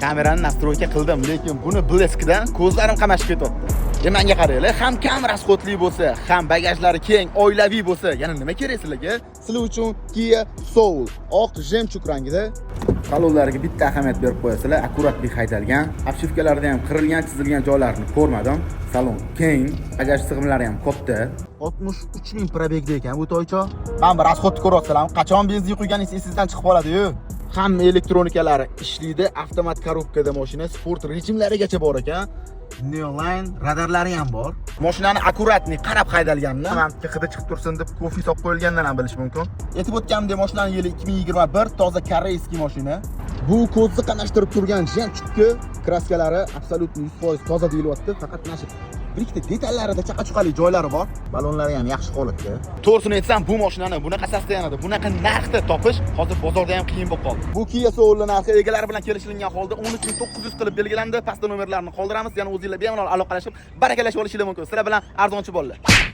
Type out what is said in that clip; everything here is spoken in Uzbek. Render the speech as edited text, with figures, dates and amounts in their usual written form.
Kamerani nastroyka qildim, lekin buni bleskdan ko'zlarim qamashib ketyapti. Menga qaranglar, ham kamerasi qotli bo'lsa, ham bagajlari keng, oilaviy bo'lsa, yana nima kerak sizlarga? Sizlar uchun Kia Soul oq jemchug rangida. Salonlariga bitta ahamiyat berib qo'yasizlar, akkuratlik haydalgan. Obshivkalarda ham qirilgan, chizilgan joylarni ko'rmadim. Salon keng, bagaj sig'imlari ham katta. 63 ming probegda ekan bu toycha. Men bir rasxodni ko'ryapsizlarmi? Qachon benzin quyganingiz esingizdan chiqib qoladi-yu. Hamma elektronikalari ishlaydi, avtomat korobkada mashina, sport rejimlarigacha bor ekan. Neoline radarlari ham bor. Mashinani akkuratni qarab haydalganini, mantiqi hidi chiqib tursin deb kofi solib qo'yilgandan ham bilish mumkin. Aytib o'tganimdek, mashinaning yili 2021, toza koreyskiy mashina. Bu ko'zni qanashtirib turgan jemchugga kraskalari absolut 100% toza deyilyapti, faqat mana shu bir ikkita detallarida chaqa-chuqali joylari bor. Balonlari ham yaxshi holatda. To'g'risini aytsam, bu mashinani bunaqa sostoyanida, bunaqa narxda topish hozir bozorda ham qiyin bo'lib qoldi. Bu Kia Soul narxi egalari bilan kelishilgan holda 13900 qilib belgilandi. Pastda nomerlarni qoldiramiz. Yana o'zingizlar bemalol aloqalashib, barakalashib olishingiz mumkin. Sizlar bilan arzonchi bolalar.